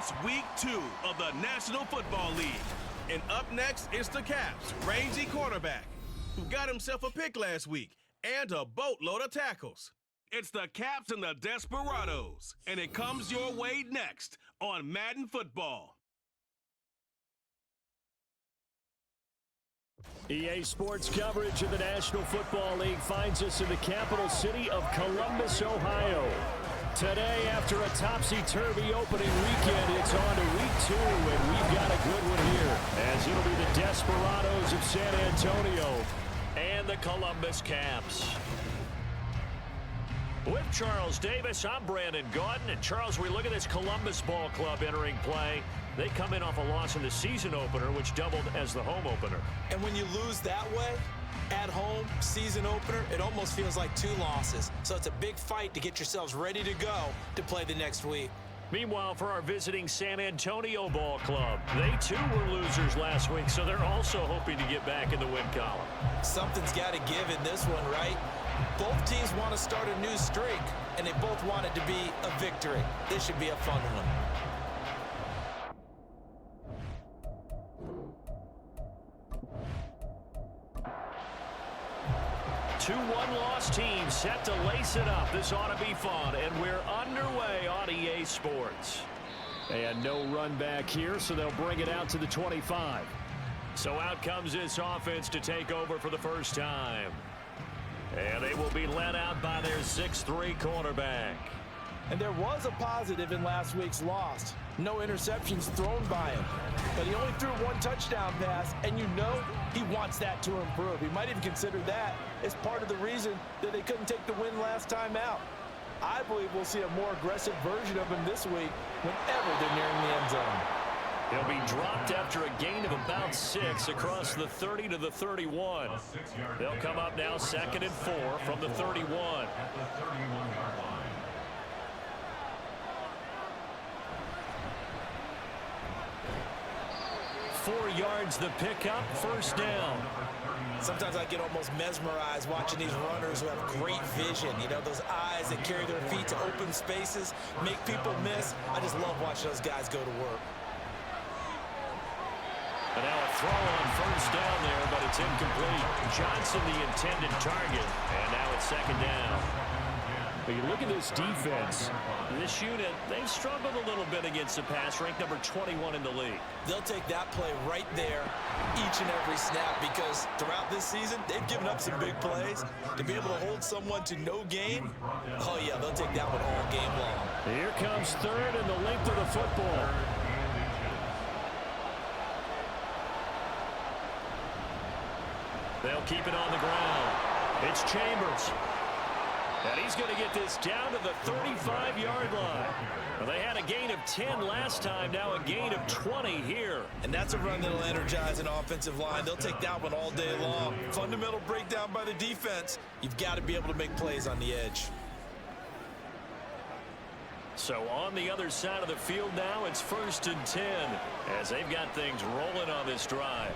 It's week 2 of the National Football League. And up next is the Caps' rangy quarterback, who got himself a pick last week and a boatload of tackles. It's the Caps and the Desperados, and it comes your way next on Madden Football. EA Sports coverage of the National Football League finds us in the capital city of Columbus, Ohio. Today, after a topsy-turvy opening weekend, it's on to week 2, and we've got a good one here, as it'll be the Desperados of San Antonio and the Columbus Caps. With Charles Davis, I'm Brandon Gaudin. And Charles, we look at this Columbus Ball Club entering play. They come in off a loss in the season opener, which doubled as the home opener. And when you lose that way, at home, season opener, it almost feels like 2 losses. So it's a big fight to get yourselves ready to go to play the next week. Meanwhile, for our visiting San Antonio Ball Club, they too were losers last week, so they're also hoping to get back in the win column. Something's got to give in this one, right? Both teams want to start a new streak, and they both want it to be a victory. This should be a fun one. 2-1 team set to lace it up. This ought to be fun, and we're underway on EA Sports. And no run back here, so they'll bring it out to the 25. So out comes this offense to take over for the first time. And they will be led out by their 6'3" quarterback. And there was a positive in last week's loss. No interceptions thrown by him. But he only threw 1 touchdown pass, and you know he wants that to improve. He might even consider that as part of the reason that they couldn't take the win last time out. I believe we'll see a more aggressive version of him this week whenever they're nearing the end zone. He'll be dropped after a gain of about 6 across the 30 to the 31. They'll come up now 2nd and 4 from the 31. 4 yards the pickup, first down. Sometimes I get almost mesmerized watching these runners who have great vision. You know, those eyes that carry their feet to open spaces, make people miss. I just love watching those guys go to work. And now a throw on first down there, but it's incomplete. Johnson the intended target, and now it's 2nd down. But you look at this defense. This unit, they've struggled a little bit against the pass, ranked number 21 in the league. They'll take that play right there each and every snap because throughout this season, they've given up some big plays. To be able to hold someone to no gain, oh yeah, they'll take that one all game long. Here comes 3rd and the length of the football. They'll keep it on the ground. It's Chambers. And he's going to get this down to the 35-yard line. Well, they had a gain of 10 last time, now a gain of 20 here. And that's a run that'll energize an offensive line. They'll take that one all day long. Fundamental breakdown by the defense. You've got to be able to make plays on the edge. So on the other side of the field now, it's 1st and 10 as they've got things rolling on this drive.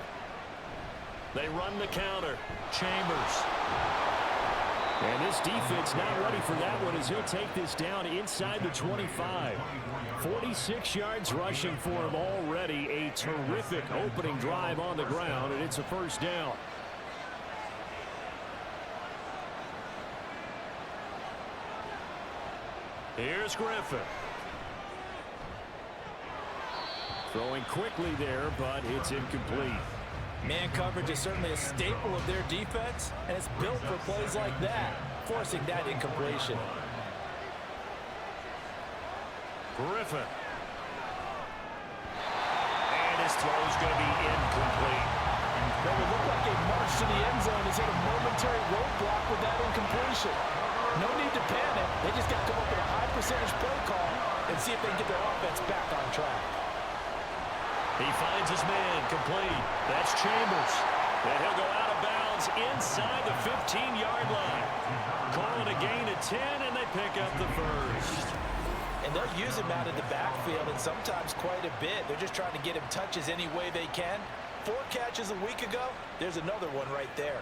They run the counter. Chambers. And this defense not ready for that one as he'll take this down inside the 25. 46 yards rushing for him already. A terrific opening drive on the ground, and it's a first down. Here's Griffin. Throwing quickly there, but it's incomplete. Man coverage is certainly a staple of their defense, and it's built for plays like that, forcing that incompletion. Griffin. And his throw is going to be incomplete. That would look like a march to the end zone has hit a momentary roadblock with that incompletion. No need to panic. They just got to come up with a high percentage play call and see if they can get their offense back on track. He finds his man, complete. That's Chambers. And he'll go out of bounds inside the 15-yard line. Calling a gain of 10, and they pick up the first. And they'll use him out of the backfield, and sometimes quite a bit. They're just trying to get him touches any way they can. 4 catches a week ago, there's another one right there.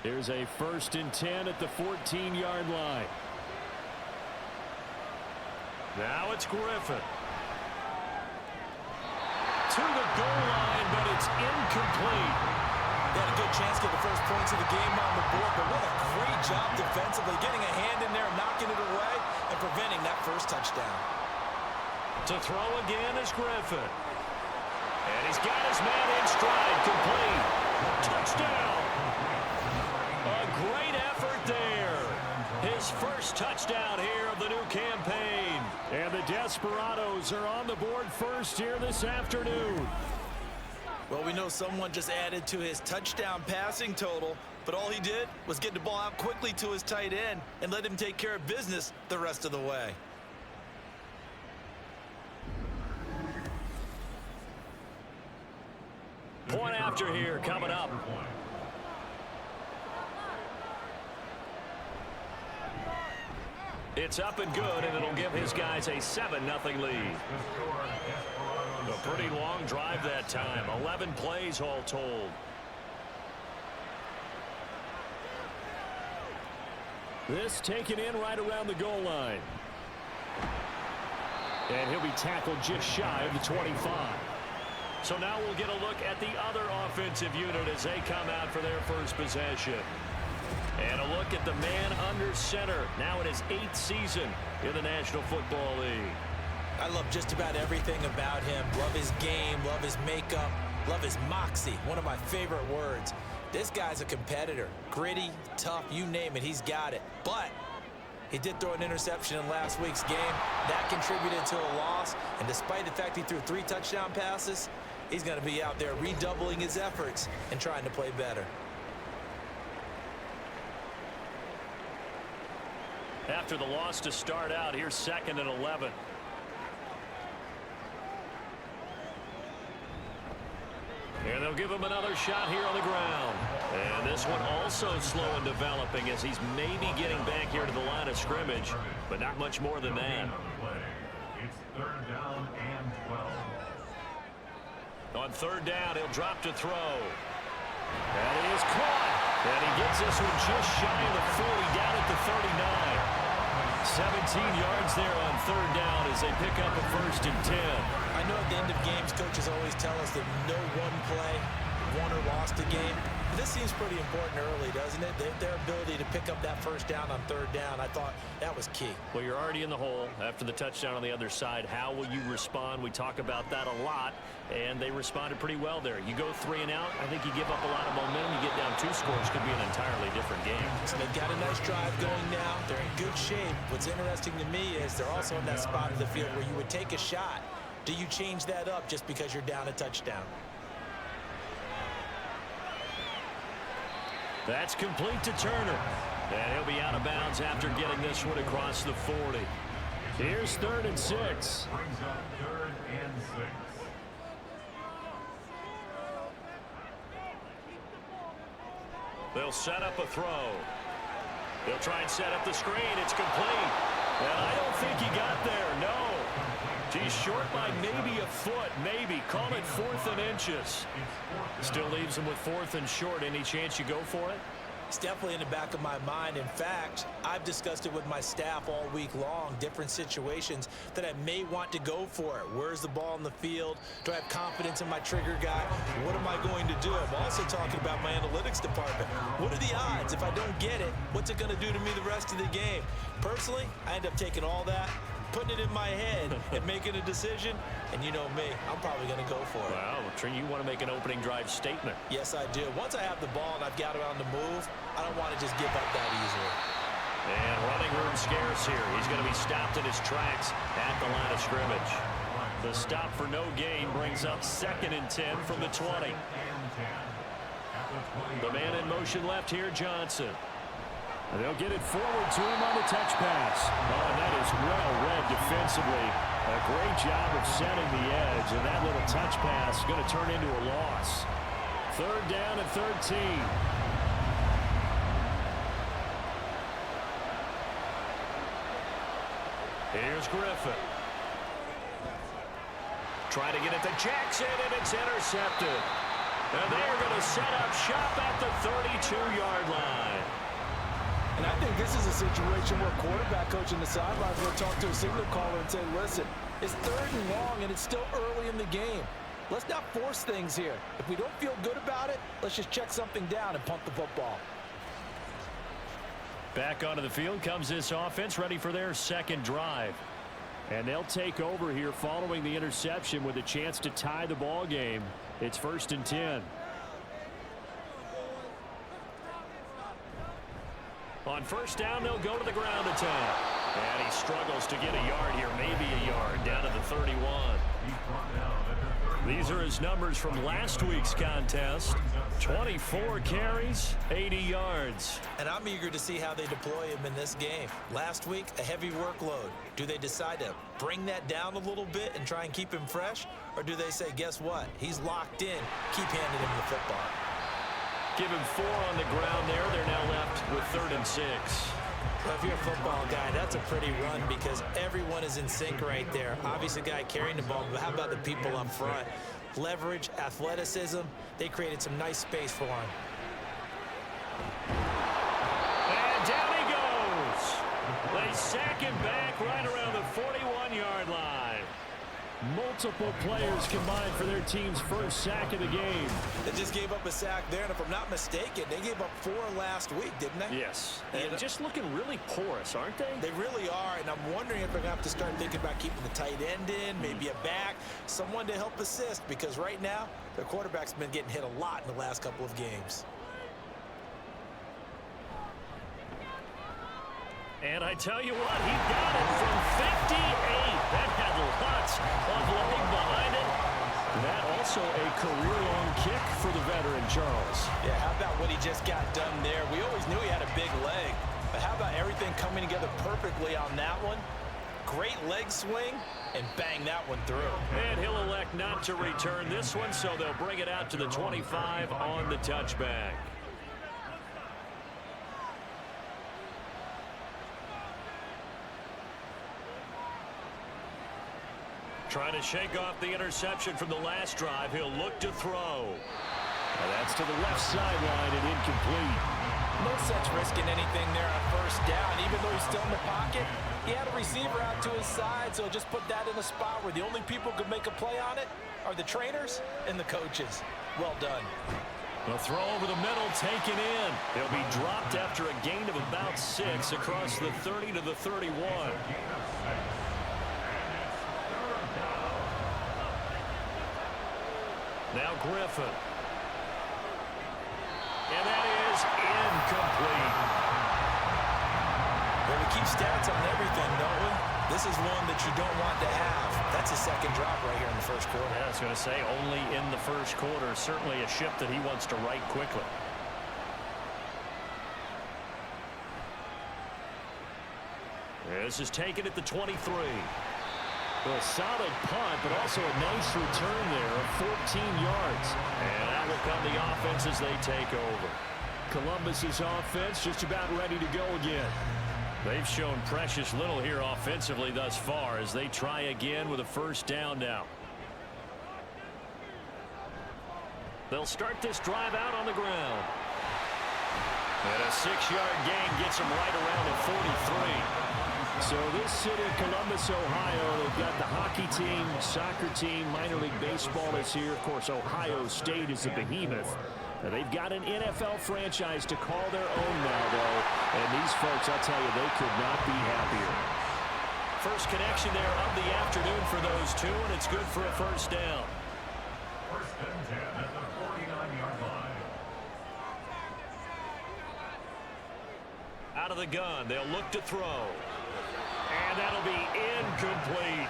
Here's a 1st and 10 at the 14-yard line. Now it's Griffin. To the goal line, but it's incomplete. They had a good chance to get the first points of the game on the board, but what a great job defensively, getting a hand in there, knocking it away, and preventing that first touchdown. To throw again is Griffin. And he's got his man in stride, complete. Touchdown! A great effort there. His first touchdown here of the new campaign. And the Desperados are on the board first here this afternoon. Well, we know someone just added to his touchdown passing total, but all he did was get the ball out quickly to his tight end and let him take care of business the rest of the way. Point after here coming up. It's up and good, and it'll give his guys a 7-0 lead. A pretty long drive that time. 11 plays all told. This taken in right around the goal line. And he'll be tackled just shy of the 25. So now we'll get a look at the other offensive unit as they come out for their first possession. And a look at the man under center, now in his 8th season in the National Football League. I love just about everything about him. Love his game, love his makeup, love his moxie, one of my favorite words. This guy's a competitor. Gritty, tough, you name it, he's got it. But he did throw an interception in last week's game. That contributed to a loss. And despite the fact he threw 3 touchdown passes, he's going to be out there redoubling his efforts and trying to play better. After the loss to start out, here's 2nd and 11. And they'll give him another shot here on the ground. And this one also slow in developing as he's maybe getting back here to the line of scrimmage, but not much more than that. It's 3rd down and 12. On 3rd down, he'll drop to throw. And he is caught. And he gets this one just shy of the 40, down at the 39. 17 yards there on 3rd down as they pick up a 1st and 10. I know at the end of games, coaches always tell us that no one play won or lost a game. But this seems pretty important early, doesn't it? Their ability to pick up that 1st down on 3rd down, I thought that was key. Well, you're already in the hole after the touchdown on the other side. How will you respond? We talk about that a lot, and they responded pretty well there. You go 3 and out, I think you give up a lot of momentum. You get down 2 scores, could be an entirely different game. So they've got a nice drive going now. They're in good shape. What's interesting to me is they're also in that spot of the field where you would take a shot. Do you change that up just because you're down a touchdown? That's complete to Turner. And he'll be out of bounds after getting this one across the 40. Here's 3rd and 6. Brings up 3rd and 6. They'll set up a throw. They'll try and set up the screen. It's complete. And I don't think he got there. No. He's short by maybe a foot. Maybe. Call it 4th and inches. Still leaves him with 4th and short. Any chance you go for it? It's definitely in the back of my mind. In fact, I've discussed it with my staff all week long, different situations that I may want to go for it. Where's the ball in the field? Do I have confidence in my trigger guy? What am I going to do? I'm also talking about my analytics department. What are the odds? If I don't get it, what's it going to do to me the rest of the game? Personally, I end up taking all that, putting it in my head and making a decision, and you know me, I'm probably going to go for it. Well, you want to make an opening drive statement. Yes, I do. Once I have the ball and I've got it on the move, I don't want to just give up that easily. And running room scarce here. He's going to be stopped in his tracks at the line of scrimmage. The stop for no gain brings up 2nd and 10 from the 20. The man in motion left here, Johnson. And they'll get it forward to him on the touch pass. Oh, and that is well read defensively. A great job of setting the edge, and that little touch pass is going to turn into a loss. 3rd down and 13. Here's Griffin. Trying to get it to Jackson, and it's intercepted. And they are going to set up shop at the 32-yard line. And I think this is a situation where quarterback coach in the sidelines will talk to a signal caller and say, listen, it's 3rd and long and it's still early in the game. Let's not force things here. If we don't feel good about it, let's just check something down and punt the football. Back onto the field comes this offense, ready for their second drive. And they'll take over here following the interception with a chance to tie the ball game. It's 1st and 10. On 1st down, they'll go to the ground attack. And he struggles to get a yard here, maybe a yard, down to the 31. These are his numbers from last week's contest. 24 carries, 80 yards. And I'm eager to see how they deploy him in this game. Last week, a heavy workload. Do they decide to bring that down a little bit and try and keep him fresh? Or do they say, guess what? He's locked in. Keep handing him the football. Give him 4 on the ground there. They're now left with 3rd and 6. Well, if you're a football guy, that's a pretty run because everyone is in sync right there. Obviously, the guy carrying the ball, but how about the people up front? Leverage, athleticism, they created some nice space for him. And down he goes. They sack him back right around the 41-yard line. Multiple players combined for their team's first sack of the game. They just gave up a sack there, and if I'm not mistaken, they gave up 4 last week, didn't they? Yes. And just looking really porous, aren't they? They really are, and I'm wondering if they're going to have to start thinking about keeping the tight end in, maybe a back, someone to help assist, because right now, their quarterback's been getting hit a lot in the last couple of games. And I tell you what, he got it from 58. That had lots of leg behind it. That also a career-long kick for the veteran, Charles. Yeah, how about what he just got done there? We always knew he had a big leg, but how about everything coming together perfectly on that one? Great leg swing, and bang that one through. And he'll elect not to return this one, so they'll bring it out to the 25 on the touchback. Trying to shake off the interception from the last drive. He'll look to throw. And that's to the left sideline and incomplete. No sense risking anything there on 1st down. Even though he's still in the pocket, he had a receiver out to his side, so just put that in a spot where the only people who could make a play on it are the trainers and the coaches. Well done. The throw over the middle taken in. He'll be dropped after a gain of about 6 across the 30 to the 31. Now Griffin. And that is incomplete. Well, we keep stats on everything, don't we? This is one that you don't want to have. That's a second drop right here in the 1st quarter. Yeah, I was going to say only in the 1st quarter. Certainly a ship that he wants to right quickly. This is taken at the 23. A solid punt, but also a nice return there of 14 yards. And out will come the offense as they take over. Columbus's offense just about ready to go again. They've shown precious little here offensively thus far as they try again with a 1st down now. They'll start this drive out on the ground. And a 6-yard gain gets them right around at 43. So this city, Columbus, Ohio, they've got the hockey team, soccer team, minor league baseball is here. Of course, Ohio State is a behemoth. Now, they've got an NFL franchise to call their own now, though. And these folks, I'll tell you, they could not be happier. First connection there of the afternoon for those two, and it's good for a 1st down. 1st and 10 at the 49-yard line. Out of the gun, they'll look to throw. And that'll be incomplete.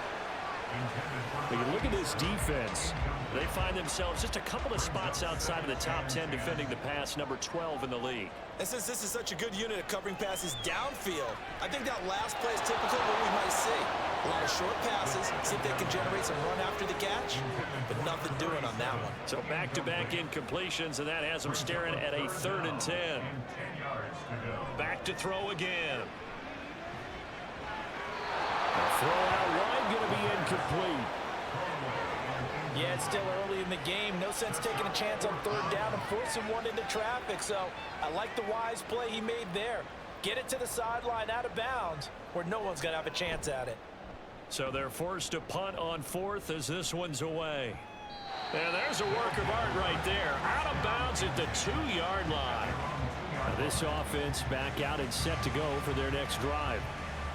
When you look at this defense, they find themselves just a couple of spots outside of the top 10 defending the pass, number 12 in the league. And since this is such a good unit of covering passes downfield, I think that last play is typical of what we might see. A lot of short passes, see if they can generate some run after the catch, but nothing doing on that one. So back-to-back incompletions, and that has them staring at a 3rd and 10. Back to throw again. A throw out wide, going to be incomplete. Yeah, it's still early in the game. No sense taking a chance on third down and forcing one into traffic. So I like the wise play he made there. Get it to the sideline out of bounds where no one's going to have a chance at it. So they're forced to punt on fourth as this one's away. And there's a work of art right there. Out of bounds at the 2-yard line. Now this offense back out and set to go for their next drive.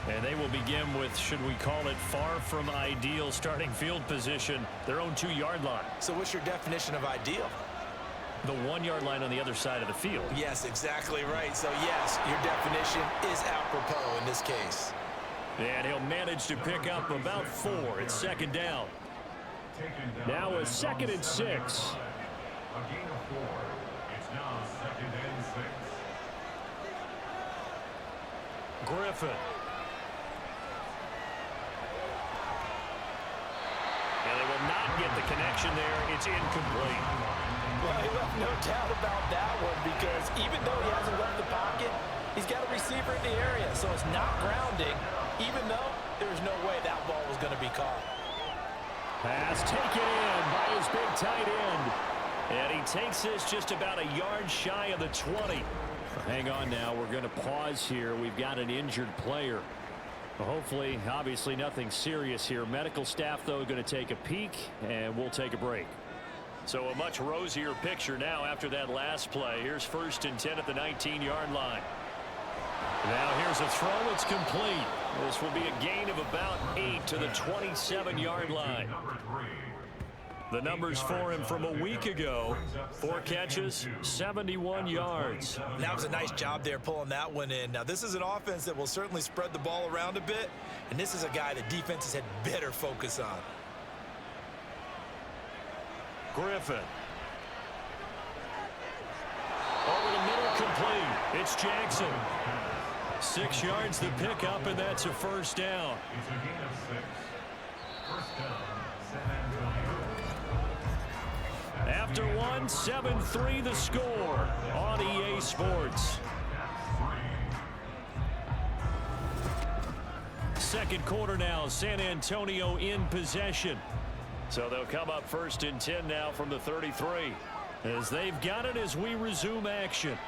And they will begin with, should we call it, far from ideal starting field position, their own 2-yard line. So what's your definition of ideal? The 1-yard line on the other side of the field. Yes, exactly right. So yes, your definition is apropos in this case. And he'll manage to pick up about 4. It's second down. Now a 2nd and 6. A gain of 4. It's now 2nd and 6. Griffin. And they will not get the connection there. It's incomplete. Well, he left no doubt about that one because even though he hasn't left the pocket, he's got a receiver in the area, so it's not grounding, even though there's no way that ball was going to be caught. Pass taken in by his big tight end. And he takes this just about a yard shy of the 20. Hang on now. We're going to pause here. We've got an injured player. Hopefully, obviously nothing serious here. Medical staff, though, going to take a peek, and we'll take a break. So a much rosier picture now after that last play. Here's 1st and 10 at the 19-yard line. Now here's a throw. It's complete. This will be a gain of about 8 to the 27-yard line. The numbers for him from a week ago: 4 catches, 71 yards. That was a nice job there pulling that one in. Now, this is an offense that will certainly spread the ball around a bit, and this is a guy that defenses had better focus on. Griffin. Over the middle, complete. It's Jackson. 6 yards the pickup, and that's a 1st down. It's a gain of 6. 1st down, San Antonio. After one, 7-3 the score on EA Sports. Second quarter now, San Antonio in possession. So they'll come up 1st and 10 now from the 33 as they've got it as we resume action.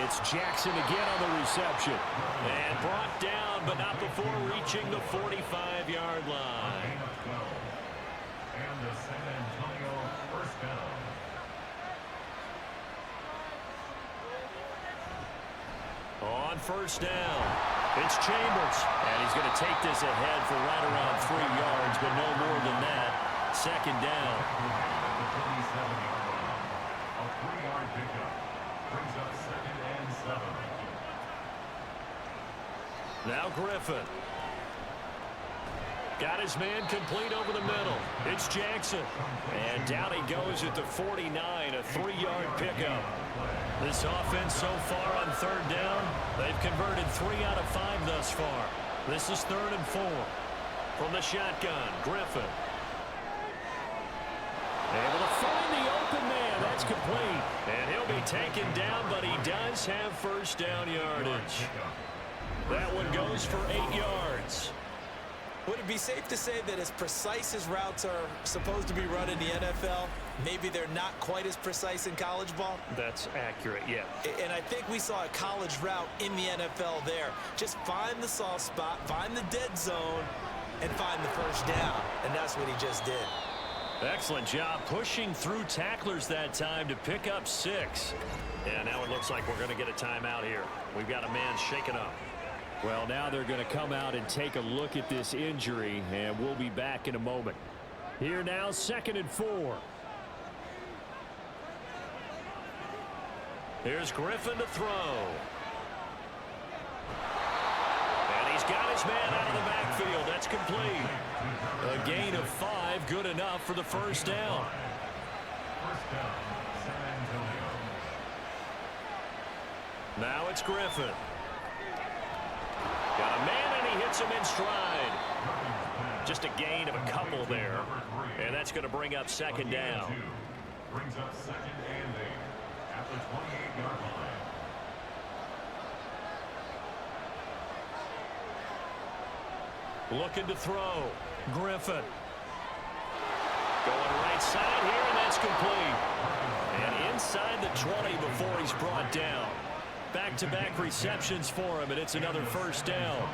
It's Jackson again on the reception. And brought down, but not before reaching the 45-yard line. And the San Antonio 1st down. On 1st down, it's Chambers. And he's going to take this ahead for right around 3 yards, but no more than that. 2nd down. At the 37-yard line. A 3-yard pickup brings up 2nd and 7. Now Griffin. Got his man complete over the middle. It's Jackson. And down he goes at the 49, a 3-yard pickup. This offense so far on 3rd down, they've converted 3 out of 5 thus far. This is 3rd and 4. From the shotgun, Griffin. Able to find the open man. That's complete. And he'll be taken down, but he does have 1st down yardage. That one goes for 8 yards. Would it be safe to say that as precise as routes are supposed to be run in the NFL, maybe they're not quite as precise in college ball? That's accurate, yeah. And I think we saw a college route in the NFL there. Just find the soft spot, find the dead zone, and find the 1st down. And that's what he just did. Excellent job pushing through tacklers that time to pick up 6. And now it looks like we're going to get a timeout here. We've got a man shaken up. Well, now they're going to come out and take a look at this injury, and we'll be back in a moment. Here now, 2nd and 4. Here's Griffin to throw. And he's got his man out of the backfield. That's complete. A gain of 5, good enough for the 1st down. 1st down, San Antonio. Now it's Griffin. Got a man, and he hits him in stride. Just a gain of a couple there. And that's going to bring up 2nd down. Brings up 2nd and 8 at the 28-yard line. Looking to throw. Griffin. Going right side here, and that's complete. And inside the 20 before he's brought down. Back-to-back receptions for him, and it's another first down.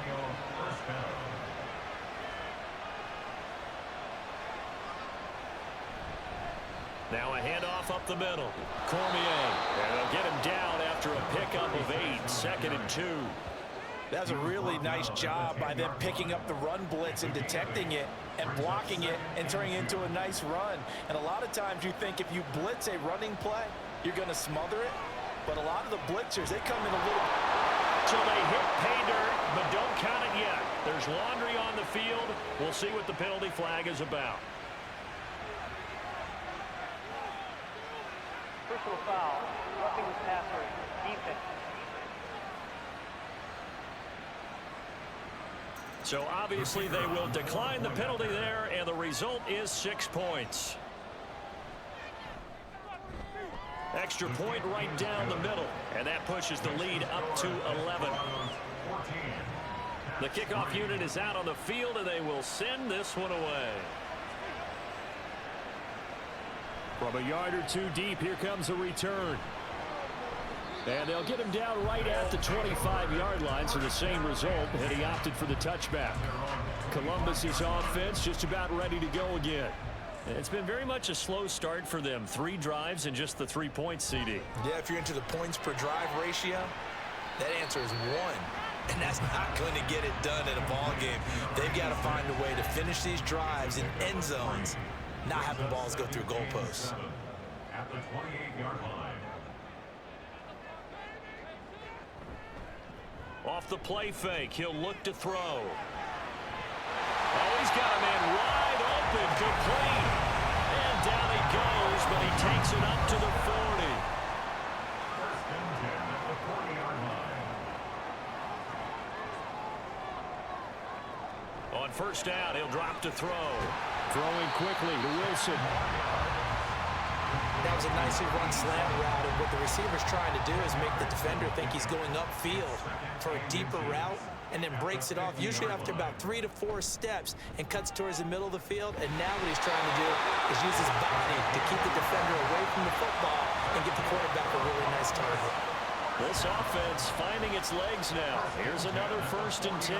Now a handoff up the middle. Cormier, and they'll get him down after a pickup of 8, 2nd and 2. That's a really nice job by them picking up the run blitz and detecting it and blocking it and turning it into a nice run. And a lot of times you think if you blitz a running play, you're going to smother it. But a lot of the blitzers, they come in a little... So they hit pay dirt, but don't count it yet. There's laundry on the field. We'll see what the penalty flag is about. Personal foul, roughing the passer, defense. So obviously they will decline the penalty there, and the result is 6 points. Extra point right down the middle, and that pushes the lead up to 11. The kickoff unit is out on the field, and they will send this one away. From a yard or two deep, here comes a return. And they'll get him down right at the 25-yard line, so the same result, and he opted for the touchback. Columbus's offense just about ready to go again. It's been very much a slow start for them. 3 drives and just the 3 points, CD. Yeah, if you're into the points per drive ratio, that answer is 1. And that's not going to get it done in a ball game. They've got to find a way to finish these drives in end zones, not have the balls go through goalposts. At the 28-yard line. Off the play fake, he'll look to throw. Oh, he's got a man wide open, complete. And down he goes, but he takes it up to the 40. First and 10 at the 40-yard line. On first down, he'll drop to throw. Throwing quickly to Wilson. That was a nicely run slant route, and what the receiver's trying to do is make the defender think he's going upfield for a deeper route, and then breaks it off, usually after about 3 to 4 steps, and cuts towards the middle of the field. And now what he's trying to do is use his body to keep the defender away from the football and get the quarterback a really nice target. This offense finding its legs now. Here's another first and 10.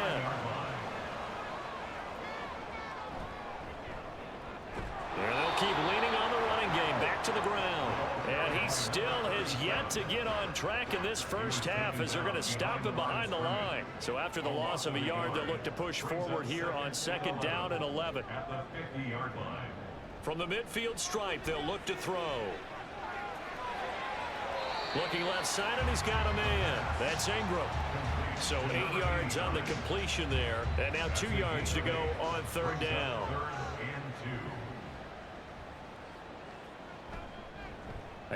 And they'll keep leaning on the running game, back to the ground. And he still has yet to get on track in this first half as they're going to stop him behind the line. So after the loss of a yard, they'll look to push forward here on 2nd down and 11. At the 50-yard line. From the midfield stripe, they'll look to throw. Looking left side, and he's got a man. That's Ingram. So 8 yards on the completion there, and now 2 yards to go on 3rd down. 3rd and 2.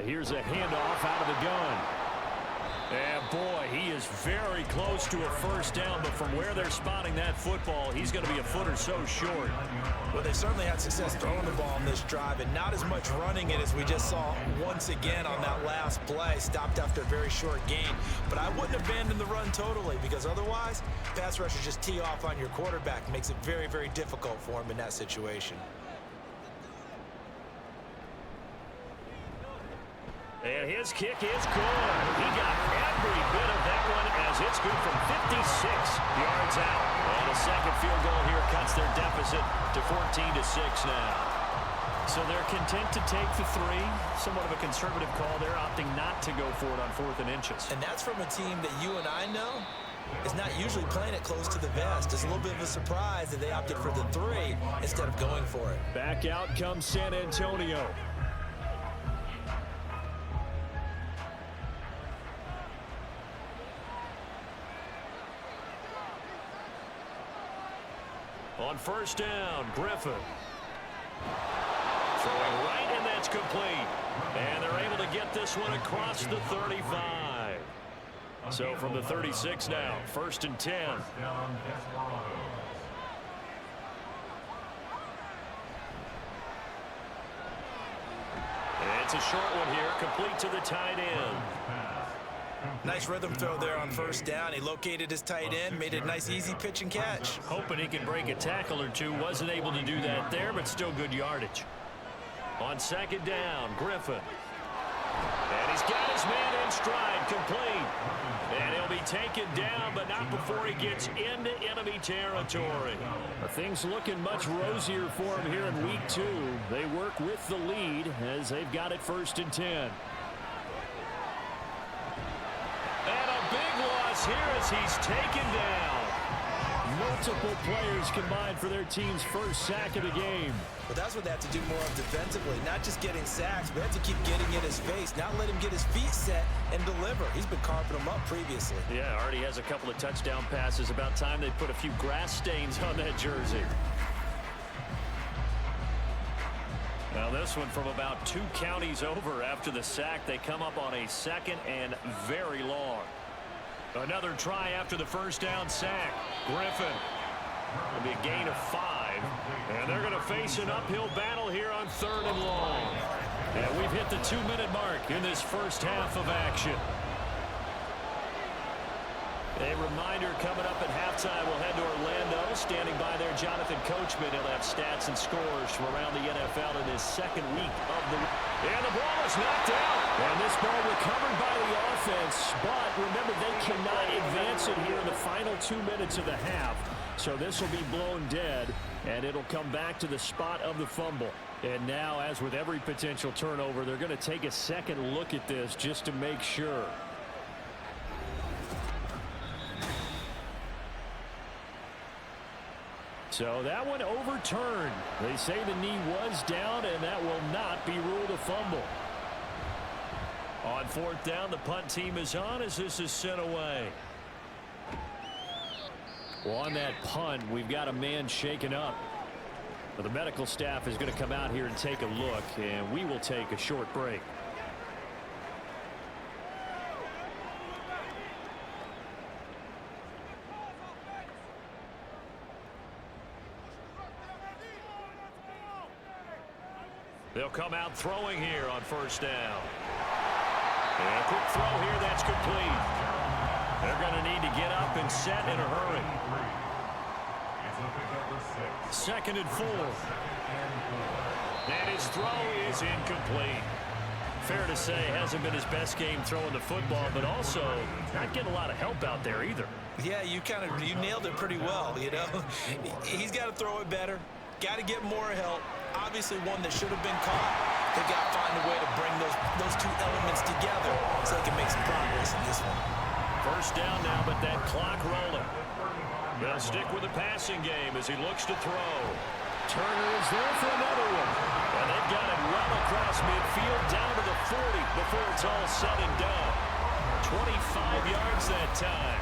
Here's a handoff out of the gun. And boy, he is very close to a first down, but from where they're spotting that football, he's going to be a foot or so short. Well, they certainly had success throwing the ball in this drive, and not as much running it as we just saw once again on that last play. Stopped after a very short gain. But I wouldn't abandon the run totally, because otherwise, pass rushers just tee off on your quarterback. Makes it very, very difficult for him in that situation. And his kick is good. He got every bit of that one as it's good from 56 yards out. And a second field goal here cuts their deficit to 14-6 now. So they're content to take the 3. Somewhat of a conservative call there, opting not to go for it on 4th and inches. And that's from a team that you and I know is not usually playing it close to the vest. It's a little bit of a surprise that they opted for the 3 instead of going for it. Back out comes San Antonio. On first down, Griffin. Throwing right, and that's complete. And they're able to get this one across the 35. So from the 36 now, 1st and 10. Down Desperados. And it's a short one here, complete to the tight end. Nice rhythm throw there on first down. He located his tight end, made a nice easy pitch and catch. Hoping he can break a tackle or two. Wasn't able to do that there, but still good yardage. On second down, Griffin. And he's got his man in stride, complete. And he'll be taken down, but not before he gets into enemy territory. Things looking much rosier for him here in week 2. They work with the lead as they've got it 1st and 10. And a big loss here as he's taken down. Multiple players combined for their team's first sack of the game. But that's what they have to do more of defensively, not just getting sacks, but have to keep getting in his face, not let him get his feet set and deliver. He's been carving them up previously. Yeah, already has a couple of touchdown passes. About time they put a few grass stains on that jersey. Now this one from about 2 counties over after the sack. They come up on a 2nd and very long. Another try after the first down sack. Griffin. It'll be a gain of 5. And they're going to face an uphill battle here on 3rd and long. And we've hit the 2-minute mark in this first half of action. A reminder coming up at halftime, we'll head to Orlando. Standing by there, Jonathan Coachman. He'll have stats and scores from around the NFL in his 2nd week of the week. And the ball is knocked out. And this ball recovered by the offense. But remember, they cannot advance it here in the final 2 minutes of the half. So this will be blown dead, and it'll come back to the spot of the fumble. And now, as with every potential turnover, they're going to take a second look at this just to make sure. So that one overturned. They say the knee was down, and that will not be ruled a fumble. On 4th down, the punt team is on as this is sent away. Well, on that punt, we've got a man shaken up. But the medical staff is going to come out here and take a look, and we will take a short break. They'll come out throwing here on 1st down. And a quick throw here, that's complete. They're going to need to get up and set in a hurry. 2nd and 4. And his throw is incomplete. Fair to say, hasn't been his best game throwing the football, but also not getting a lot of help out there either. Yeah, you nailed it pretty well, you know. He's got to throw it better. Got to get more help. Obviously one that should have been caught. They've got to find a way to bring those 2 elements together so they can make some progress in this one. 1st down now, but that clock rolling. They'll stick with the passing game as he looks to throw. Turner is there for another one. And they've got it well across midfield down to the 40 before it's all said and done. 25 yards that time.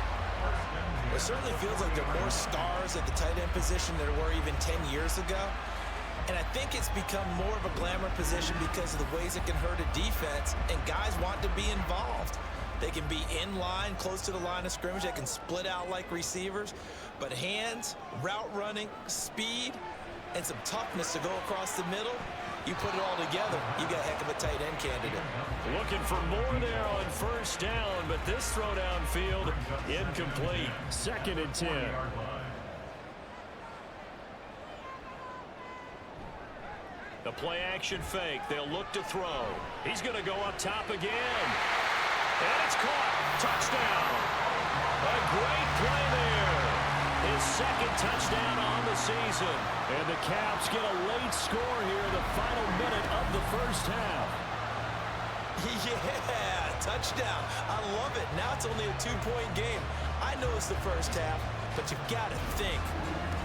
It certainly feels like there are more stars at the tight end position than there were even 10 years ago. And I think it's become more of a glamour position because of the ways it can hurt a defense, and guys want to be involved. They can be in line, close to the line of scrimmage. They can split out like receivers. But hands, route running, speed, and some toughness to go across the middle, you put it all together, you got a heck of a tight end candidate. Looking for more there on 1st down, but this throw downfield incomplete. 2nd and 10. The play action fake. They'll look to throw. He's going to go up top again. And it's caught. Touchdown. A great play there. His 2nd touchdown on the season. And the Caps get a late score here in the final minute of the first half. Yeah, touchdown. I love it. Now it's only a 2-point game. I know it's the first half, but you've got to think.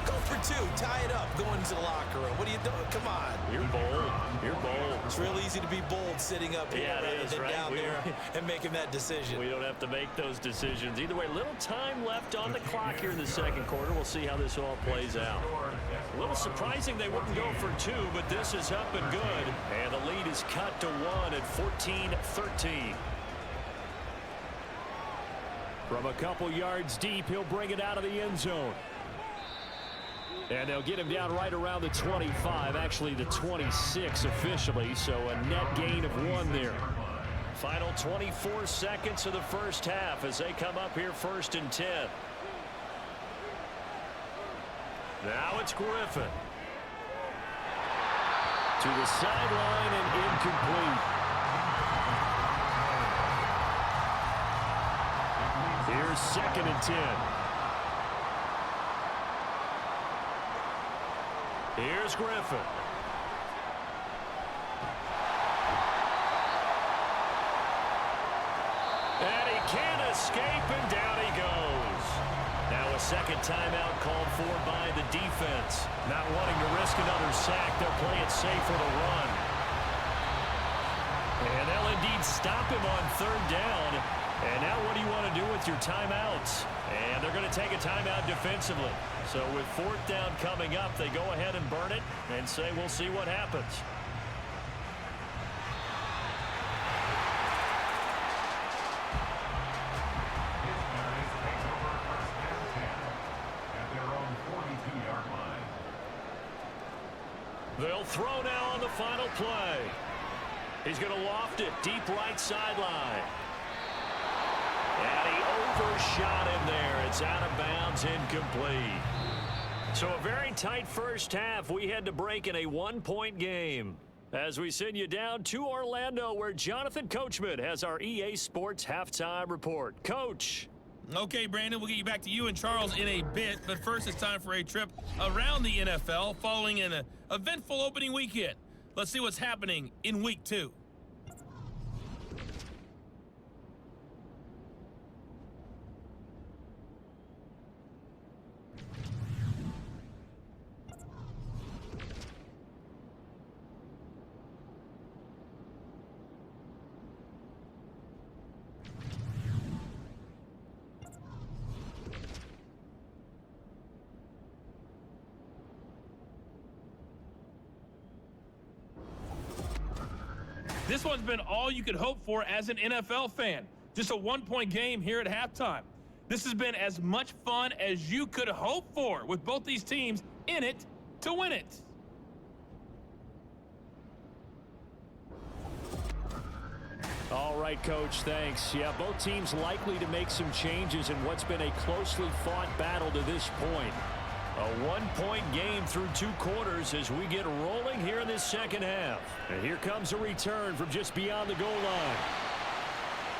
Go for 2, tie it up, go into the locker room. What are you doing? Come on. You're bold. You're bold. It's real easy to be bold sitting up here rather than down there and making that decision. We don't have to make those decisions. Either way, little time left on the clock here in the 2nd quarter. We'll see how this all plays out. A little surprising they wouldn't go for 2, but this is up and good. And the lead is cut to 1 at 14-13. From a couple yards deep, he'll bring it out of the end zone. And they'll get him down right around the 25, actually the 26 officially, so a net gain of 1 there. Final 24 seconds of the first half as they come up here 1st and 10. Now it's Griffin. To the sideline and incomplete. Here's 2nd and 10. Here's Griffin. And he can't escape, and down he goes. Now a second timeout called for by the defense. Not wanting to risk another sack, they'll play it safe for the run. And they'll indeed stop him on 3rd down. And now what do you want to do with your timeouts? And they're going to take a timeout defensively. So with 4th down coming up, they go ahead and burn it and say we'll see what happens. They'll throw now on the final play. He's going to loft it deep right sideline. And he overshot him there. It's out of bounds, incomplete. So a very tight first half. We had to break in a 1-point game. As we send you down to Orlando, where Jonathan Coachman has our EA Sports halftime report. Coach. Okay, Brandon, we'll get you back to you and Charles in a bit, but first it's time for a trip around the NFL following an eventful opening weekend. Let's see what's happening in Week 2. This one's been all you could hope for as an NFL fan. Just a 1-point game here at halftime. This has been as much fun as you could hope for, with both these teams in it to win it. All right, Coach, thanks. Yeah, both teams likely to make some changes in what's been a closely fought battle to this point. A 1-point game through 2 quarters as we get rolling here in this second half. And here comes a return from just beyond the goal line.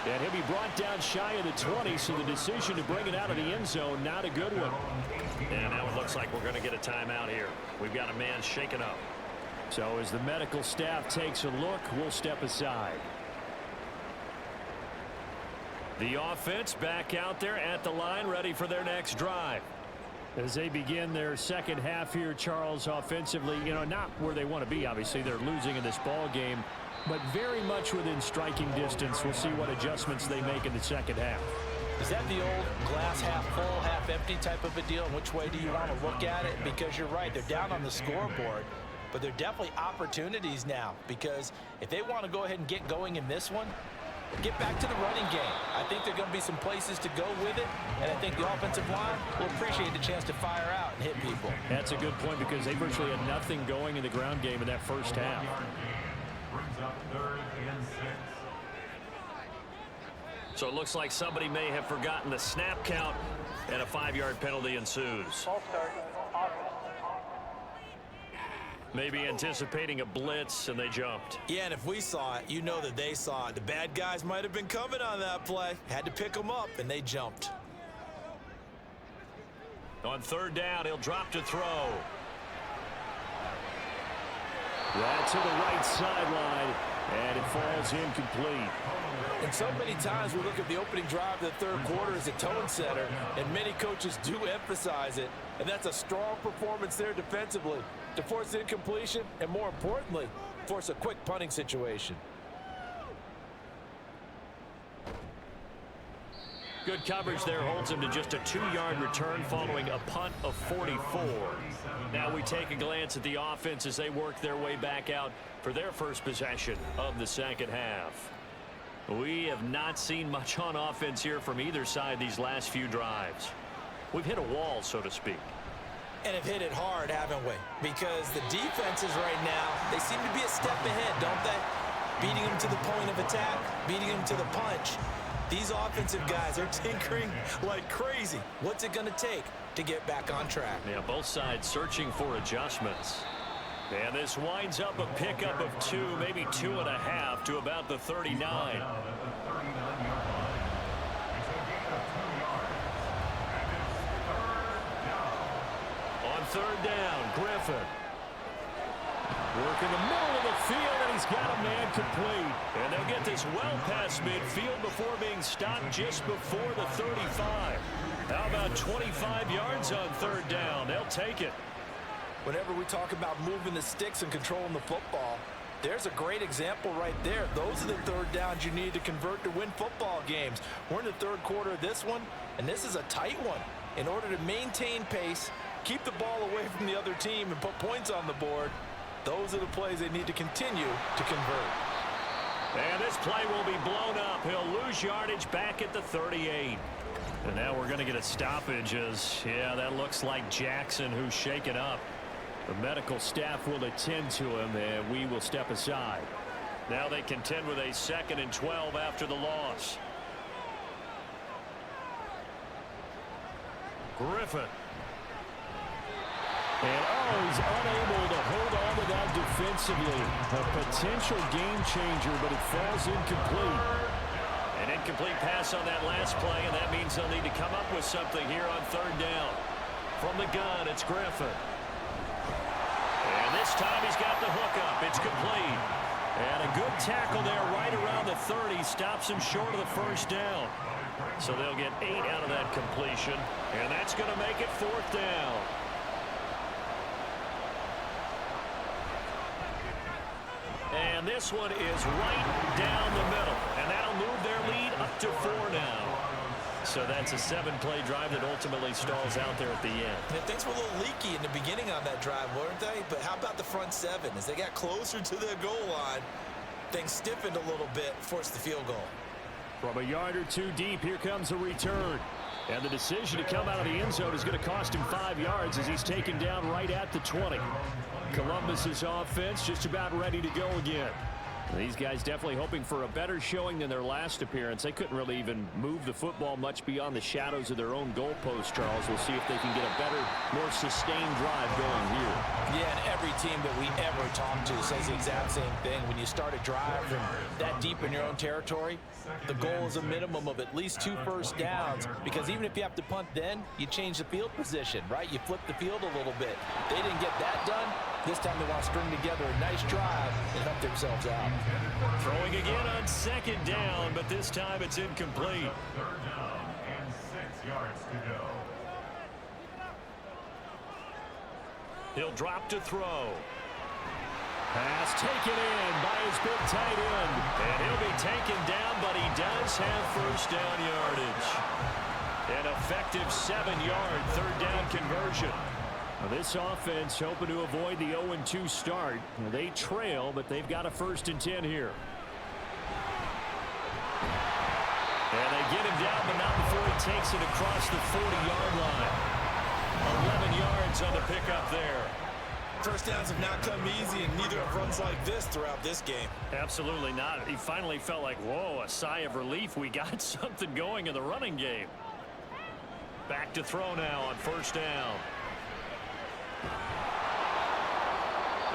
And he'll be brought down shy of the 20, so the decision to bring it out of the end zone, not a good one. And now it looks like we're going to get a timeout here. We've got a man shaken up. So as the medical staff takes a look, we'll step aside. The offense back out there at the line, ready for their next drive. As they begin their second half here, Charles, offensively, not where they want to be, obviously. They're losing in this ball game, but very much within striking distance. We'll see what adjustments they make in the second half. Is that the old glass half full, half empty type of a deal? And which way do you want to look at it? Because you're right, they're down on the scoreboard, but they're definitely opportunities now, because if they want to go ahead and get going in this one, get back to the running game. I think there are going to be some places to go with it, and I think the offensive line will appreciate the chance to fire out and hit people. That's a good point, because they virtually had nothing going in the ground game in that first half. Brings up 3rd and 6. So it looks like somebody may have forgotten the snap count, and a 5-yard penalty ensues. Ball start. Offense. Maybe anticipating a blitz, and they jumped. Yeah, and if we saw it, you know that they saw it. The bad guys might have been coming on that play. Had to pick them up, and they jumped. On 3rd down, he'll drop to throw. Right to the right sideline, and it falls incomplete. And so many times we look at the opening drive of the 3rd quarter as a tone setter, and many coaches do emphasize it, and that's a strong performance there defensively to force incompletion and, more importantly, force a quick punting situation. Good coverage there holds him to just a 2-yard return following a punt of 44. Now we take a glance at the offense as they work their way back out for their first possession of the second half. We have not seen much on offense here from either side these last few drives. We've hit a wall, so to speak. And have hit it hard, haven't we? Because the defenses right now, they seem to be a step ahead, don't they? Beating them to the point of attack, beating them to the punch. These offensive guys are tinkering like crazy. What's it going to take to get back on track? Yeah, both sides searching for adjustments. And this winds up a pickup of 2, maybe 2.5 to about the 39. On third down, Griffin. Working the middle of the field, and he's got a man complete. And they'll get this well past midfield before being stopped just before the 35. How about 25 yards on third down? They'll take it. Whenever we talk about moving the sticks and controlling the football, there's a great example right there. Those are the third downs you need to convert to win football games. We're in the third quarter of this one, and this is a tight one. In order to maintain pace, keep the ball away from the other team, and put points on the board, those are the plays they need to continue to convert. And this play will be blown up. He'll lose yardage back at the 38. And now we're going to get a stoppage as, yeah, that looks like Jackson who's shaken up. The medical staff will attend to him, and we will step aside. Now they contend with a 2nd and 12 after the loss. Griffin. And he's unable to hold on to that defensively. A potential game changer, but it falls incomplete. An incomplete pass on that last play, and that means they'll need to come up with something here on third down. From the gun, it's Griffin. And this time he's got the hook up. It's complete. And a good tackle there right around the 30 stops him short of the first down. So they'll get 8 out of that completion, and that's going to make it 4th down. And this one is right down the middle, and that'll move their lead up to 4 now. So that's a 7-play drive that ultimately stalls out there at the end. And things were a little leaky in the beginning on that drive, weren't they? But how about the front 7? As they got closer to the goal line, things stiffened a little bit, forced the field goal. From a yard or 2 deep, here comes a return. And the decision to come out of the end zone is going to cost him 5 yards as he's taken down right at the 20. Columbus's offense just about ready to go again. These guys definitely hoping for a better showing than their last appearance. They couldn't really even move the football much beyond the shadows of their own goalpost, Charles. We'll see if they can get a better, more sustained drive going here. Yeah, and every team that we ever talk to says the exact same thing. When you start a drive from that deep in your own territory, the goal is a minimum of at least 2 first downs, because even if you have to punt then, you change the field position, right? You flip the field a little bit. They didn't get that done. This time they want to string together a nice drive and help themselves out. Throwing again on 2nd down, but this time it's incomplete. 3rd down and 6 yards to go. He'll drop to throw. Pass taken in by his big tight end. And he'll be taken down, but he does have first down yardage. An effective 7-yard 3rd down conversion. Now this offense hoping to avoid the 0-2 start. They trail, but they've got a 1st and 10 here. And they get him down, but not before he takes it across the 40-yard line. 11 yards on the pickup there. First downs have not come easy, and neither have runs like this throughout this game. Absolutely not. He finally felt like, whoa, a sigh of relief. We got something going in the running game. Back to throw now on 1st down.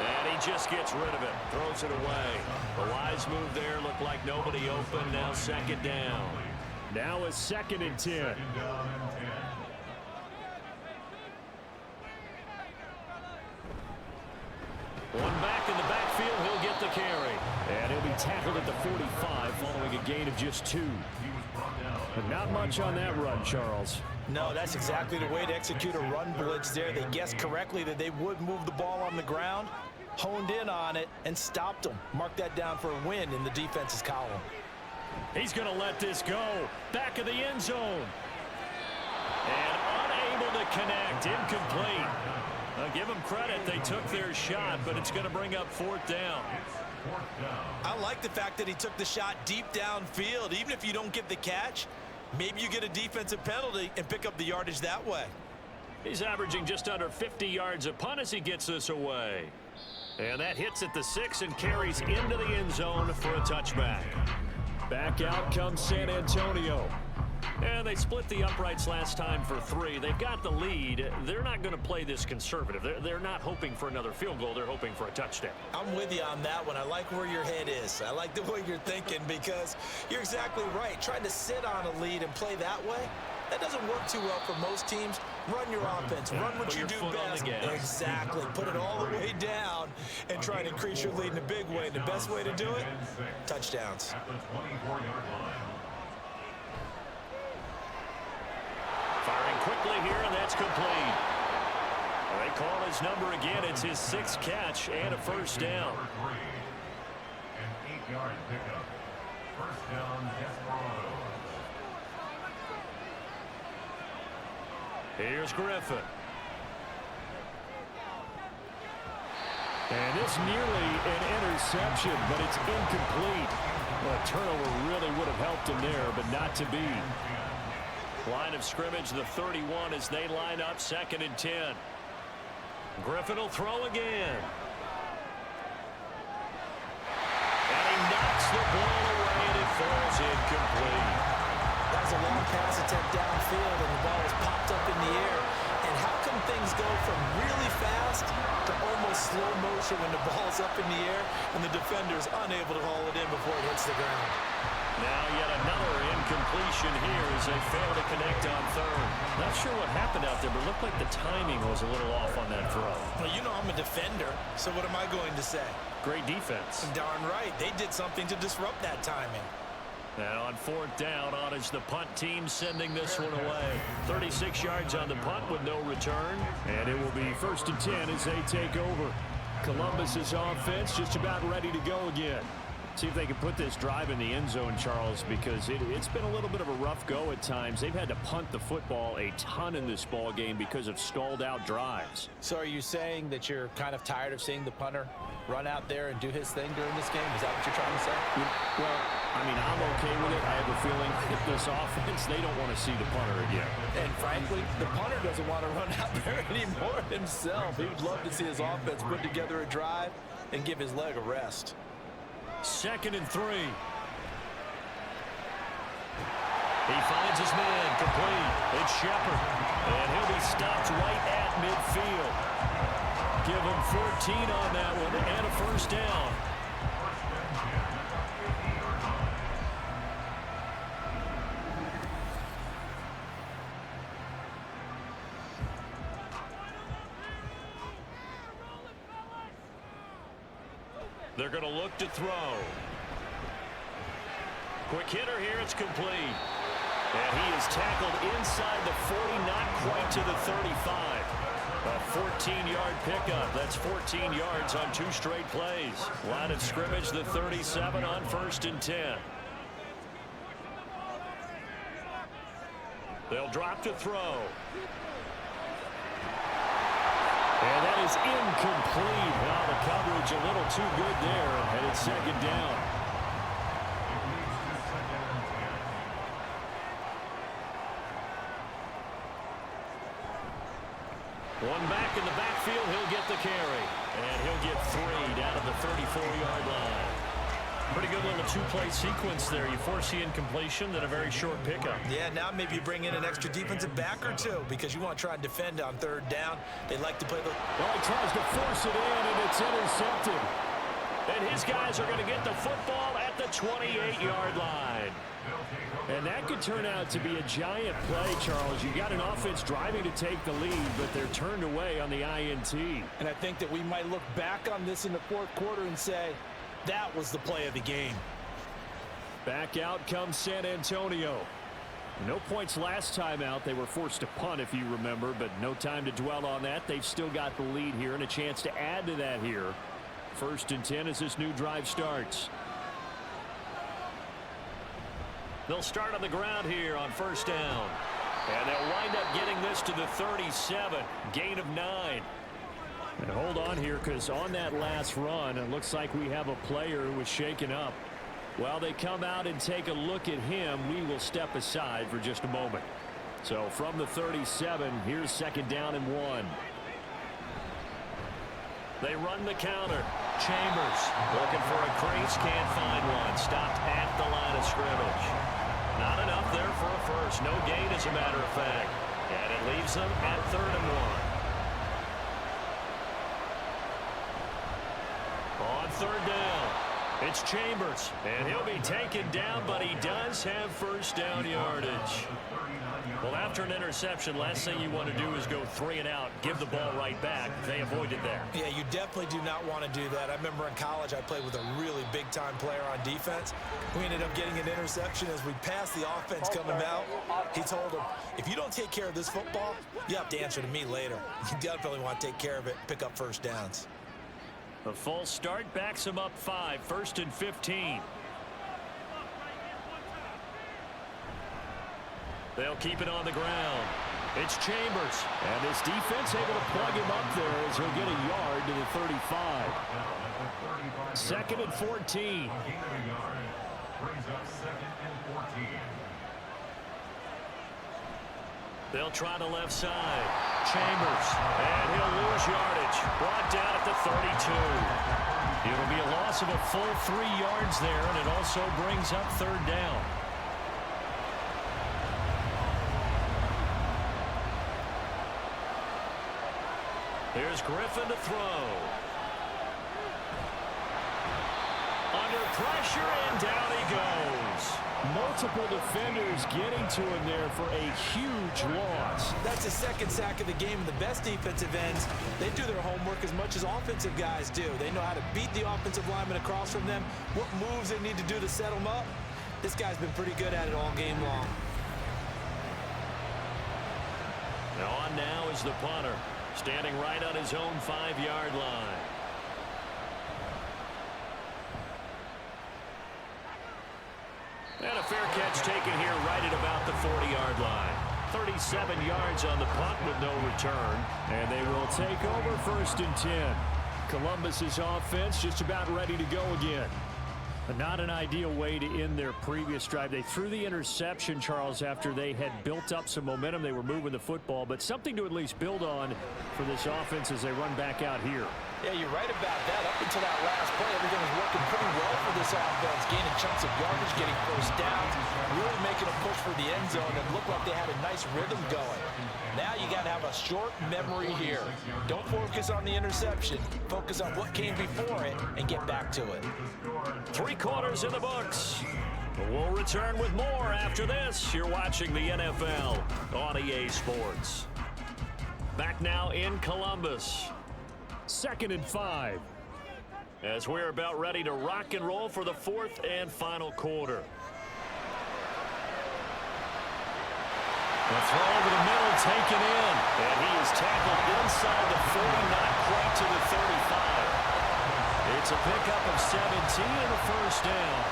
And he just gets rid of it, throws it away. The wise move there, looked like nobody open. Now 2nd down. Now a 2nd and 10. One back in the backfield, he'll get the carry. And he'll be tackled at the 45 following a gain of just 2. But not much on that run, Charles. No, that's exactly the way to execute a run blitz there. They guessed correctly that they would move the ball on the ground, honed in on it, and stopped them. Mark that down for a win in the defense's column. He's going to let this go. Back of the end zone. And unable to connect. Incomplete. Now give them credit. They took their shot, but it's going to bring up 4th down. I like the fact that he took the shot deep downfield. Even if you don't get the catch, maybe you get a defensive penalty and pick up the yardage that way. He's averaging just under 50 yards a punt as he gets this away. And that hits at the 6 and carries into the end zone for a touchback. Back out comes San Antonio. And they split the uprights last time for 3. They've got the lead. They're not going to play this conservative. They're not hoping for another field goal. They're hoping for a touchdown. I'm with you on that one. I like where your head is. I like the way you're thinking because you're exactly right. Trying to sit on a lead and play that way, that doesn't work too well for most teams. Run your offense. Run what you do best. Exactly. Put it all the way down and try to increase your lead in a big way. And the best way to do it, touchdowns. At the 24-yard line. Firing quickly here, and that's complete. They call his number again. It's his 6th catch and a first down. Number 3. An 8-yard pickup. First down, Desperados. Here's Griffin. And it's nearly an interception, but it's incomplete. Well, a turnover really would have helped him there, but not to be. Line of scrimmage, the 31 as they line up 2nd and 10. Griffin will throw again. And he knocks the ball away, and it falls incomplete. That was a long pass attempt downfield, and the ball was popped up in the air. And how come things go from really fast to almost slow motion when the ball's up in the air and the defender's unable to haul it in before it hits the ground? Now yet another incompletion here as they fail to connect on 3rd. Not sure what happened out there, but it looked like the timing was a little off on that throw. Well, you know I'm a defender, so what am I going to say? Great defense. Darn right. They did something to disrupt that timing. Now on 4th down, on is the punt team sending this one away. 36 yards on the punt with no return. And it will be 1st and 10 as they take over. Columbus's offense just about ready to go again. See if they can put this drive in the end zone, Charles, because it's been a little bit of a rough go at times. They've had to punt the football a ton in this ball game because of stalled out drives. So are you saying that you're kind of tired of seeing the punter run out there and do his thing during this game? Is that what you're trying to say? Well, I mean, I'm okay with it. I have a feeling that this offense, they don't want to see the punter again. And frankly, the punter doesn't want to run out there anymore himself. He would love to see his offense put together a drive and give his leg a rest. 2nd and 3. He finds his man complete. It's Shepard. And he'll be stopped right at midfield. Give him 14 on that one and a first down. They're going to look to throw. Quick hitter here. It's complete. And he is tackled inside the 40, not quite to the 35. A 14-yard pickup. That's 14 yards on 2 straight plays. Line of scrimmage, the 37 on 1st and 10. They'll drop to throw. And that is incomplete. Now the coverage a little too good there, and it's 2nd down. One back in the backfield, he'll get the carry. And he'll get 3 down at the 34-yard line. Pretty good little 2-play sequence there. You force the incompletion, then a very short pickup. Yeah, now maybe you bring in an extra defensive back or 2 because you want to try and defend on 3rd down. They like to play the... Well, he tries to force it in, and it's intercepted. And his guys are going to get the football at the 28-yard line. And that could turn out to be a giant play, Charles. You got an offense driving to take the lead, but they're turned away on the INT. And I think that we might look back on this in the 4th quarter and say, that was the play of the game. Back out comes San Antonio. No points last time out. They were forced to punt, if you remember, but no time to dwell on that. They've still got the lead here and a chance to add to that here. 1st and 10 as this new drive starts. They'll start on the ground here on 1st down. And they'll wind up getting this to the 37. Gain of 9. And hold on here, because on that last run, it looks like we have a player who was shaken up. While they come out and take a look at him, we will step aside for just a moment. So from the 37, here's 2nd down and 1. They run the counter. Chambers looking for a crease, can't find one. Stopped at the line of scrimmage. Not enough there for a first. No gain, as a matter of fact. And it leaves them at 3rd and 1. On 3rd down, it's Chambers. And he'll be taken down, but he does have first down yardage. Well, after an interception, last thing you want to do is go 3 and out, give the ball right back. They avoided there. Yeah, you definitely do not want to do that. I remember in college I played with a really big-time player on defense. We ended up getting an interception as we passed the offense coming out. He told him, if you don't take care of this football, you have to answer to me later. You definitely want to take care of it, pick up first downs. A false start backs him up 5, 1st and 15. They'll keep it on the ground. It's Chambers. And this defense able to plug him up there as he'll get a yard to the 35. 2nd and 14. Brings up 2nd and 14. They'll try the left side. Chambers. And he'll lose yardage. Brought down at the 32. It'll be a loss of a full 3 yards there, and it also brings up 3rd down. Here's Griffin to throw. Under pressure, and down he goes. Multiple defenders getting to him there for a huge loss. That's the 2nd sack of the game. The best defensive ends, they do their homework as much as offensive guys do. They know how to beat the offensive lineman across from them, what moves they need to do to set them up. This guy's been pretty good at it all game long. On now is the punter, standing right on his own 5-yard line. And a fair catch taken here right at about the 40-yard line. 37 yards on the punt with no return. And they will take over 1st and 10. Columbus's offense just about ready to go again. But not an ideal way to end their previous drive. They threw the interception, Charles, after they had built up some momentum. They were moving the football, but something to at least build on for this offense as they run back out here. Yeah, you're right about that. Up until that last play, everything was working pretty well for this offense. Gaining chunks of yardage, getting first downs, really making a push for the end zone, and looked like they had a nice rhythm going. Now you got to have a short memory here. Don't focus on the interception. Focus on what came before it and get back to it. 3 quarters in the books. We'll return with more after this. You're watching the NFL on EA Sports. Back now in Columbus. 2nd and 5. As we're about ready to rock and roll for the 4th and final quarter. The throw over the middle taken in. And he is tackled inside the 40, not quite to the 35. It's a pickup of 17 and a first down.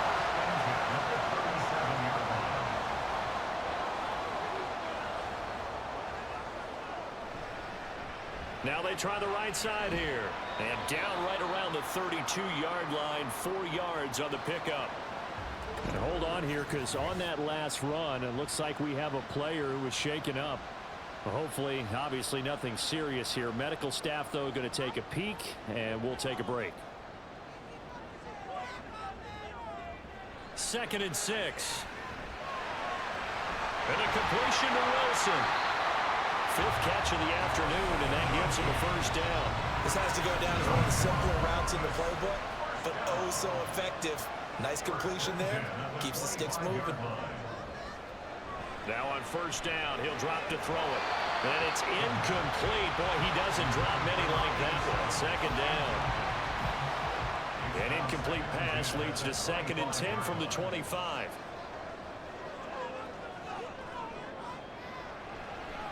Now they try the right side here. And down right around the 32-yard line, 4 yards on the pickup. And hold on here, because on that last run, it looks like we have a player who was shaken up. Well, hopefully, obviously nothing serious here. Medical staff, though, going to take a peek, and we'll take a break. 2nd and 6. And a completion to Wilson. 5th catch of the afternoon, and that gives him a first down. This has to go down as one of the simpler routes in the playbook, but oh so effective. Nice completion there. Keeps the sticks moving. Now on first down, he'll drop to throw it. And it's incomplete. Boy, he doesn't drop many like that one. 2nd down. An incomplete pass leads to 2nd and 10 from the 25.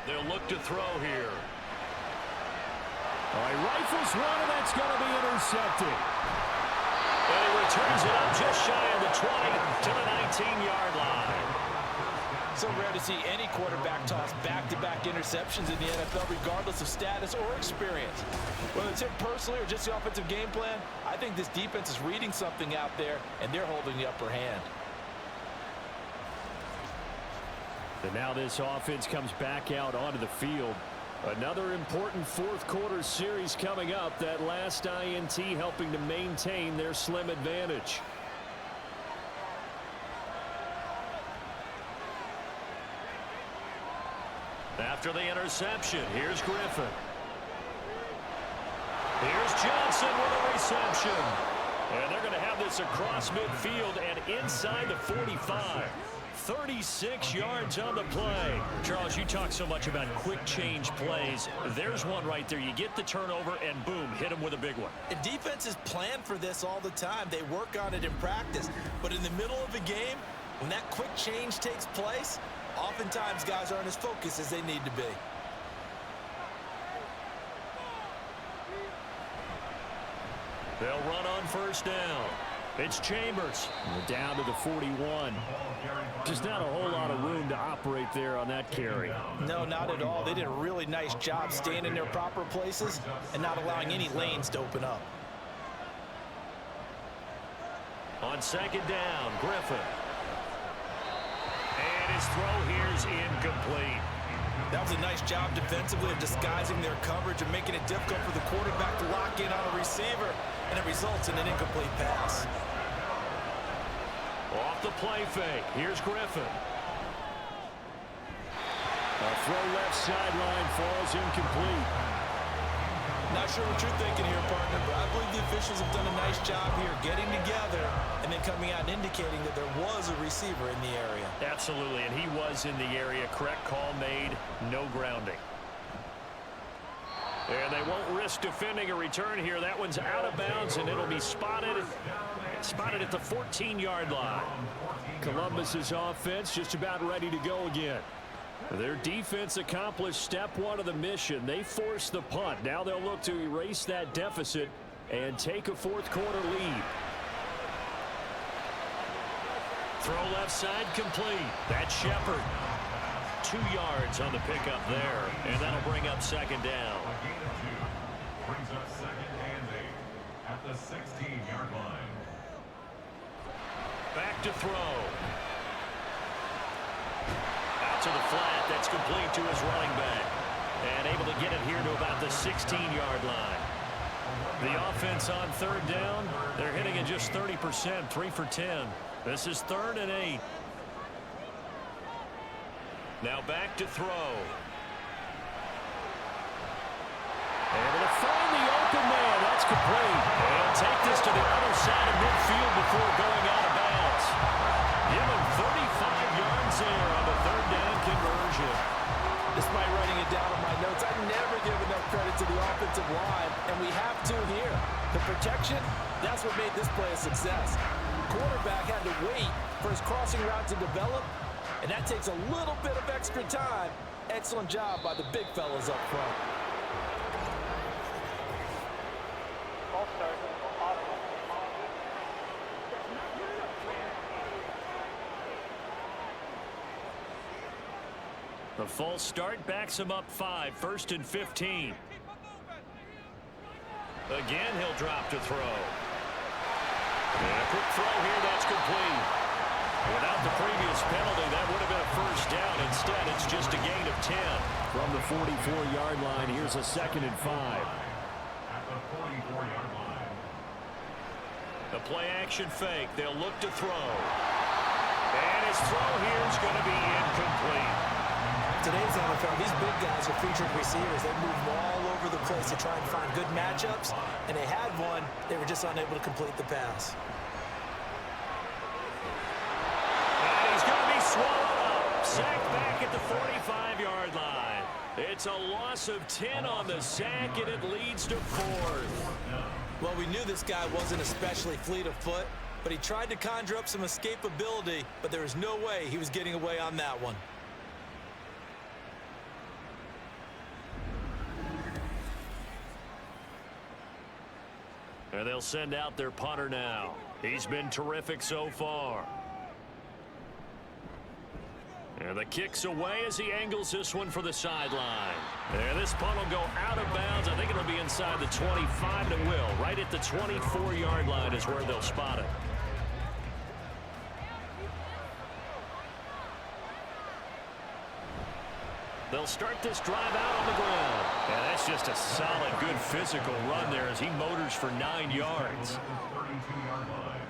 They'll look to throw here. All right, rifles one, and that's going to be intercepted. And he returns it up just shy of the 20 to the 19-yard line. So rare to see any quarterback toss back-to-back interceptions in the NFL, regardless of status or experience. Whether it's him personally or just the offensive game plan, I think this defense is reading something out there, and they're holding the upper hand. And now this offense comes back out onto the field. Another important 4th quarter series coming up. That last INT helping to maintain their slim advantage. After the interception, here's Griffin. Here's Johnson with a reception. And they're going to have this across midfield and inside the 45. 36 yards on the play. Charles, you talk so much about quick change plays. There's one right there. You get the turnover and boom, hit them with a big one. And defenses plan for this all the time. They work on it in practice. But in the middle of a game, when that quick change takes place, oftentimes guys aren't as focused as they need to be. They'll run on first down. It's Chambers. Down to the 41. Just not a whole lot of room to operate there on that carry. No, not at all. They did a really nice job staying in their proper places and not allowing any lanes to open up. On second down, Griffin. And his throw here's incomplete. That was a nice job defensively of disguising their coverage and making it difficult for the quarterback to lock in on a receiver, and it results in an incomplete pass. Off the play fake, here's Griffin. A throw left sideline falls incomplete. Not sure what you're thinking here, partner, but I believe the officials have done a nice job here getting together and then coming out and indicating that there was a receiver in the area. Absolutely, and he was in the area. Correct call made, no grounding. And they won't risk defending a return here. That one's out of bounds, and it'll be spotted at the 14-yard line. Columbus's offense just about ready to go again. Their defense accomplished step one of the mission. They forced the punt. Now they'll look to erase that deficit and take a fourth quarter lead. Throw left side complete. That's Shepard. 2 yards on the pickup there, and that'll bring up second down. A gain of 2 brings up second and 8 at the 16-yard line. Back to throw. Out to the flat. That's complete to his running back. And able to get it here to about the 16-yard line. The offense on third down, they're hitting at just 30%, 3 for 10. This is 3rd and 8. Now back to throw. Able to find the open man. That's complete. And take this to the other side of midfield before going out of bounds. Give him 35 yards there on the 3rd down conversion. Despite writing it down on my notes, I never give enough credit to the offensive line, and we have to here. The protection, that's what made this play a success. Quarterback had to wait for his crossing route to develop, and that takes a little bit of extra time. Excellent job by the big fellas up front. False start. The false start backs him up 5, 1st and 15. Again, he'll drop to throw. And a quick throw here, that's complete. Without the previous penalty, that would have been a first down. Instead, it's just a gain of 10. From the 44-yard line, here's a 2nd and 5. At the 44-yard line. The play-action fake. They'll look to throw. And his throw here is going to be incomplete. Today's NFL, these big guys are featured receivers. They move all over the place to try and find good matchups, and they had one. They were just unable to complete the pass. And he's going to be swallowed up. Sacked back at the 45-yard line. It's a loss of 10 on the sack, and it leads to 4th. Well, we knew this guy wasn't especially fleet of foot, but he tried to conjure up some escapability, but there was no way he was getting away on that one. And they'll send out their punter now. He's been terrific so far. And the kick's away as he angles this one for the sideline. And this punt will go out of bounds. I think it'll be inside the 25, and it will. Right at the 24-yard line is where they'll spot it. They'll start this drive out on the ground. And that's just a solid, good physical run there as he motors for 9 yards.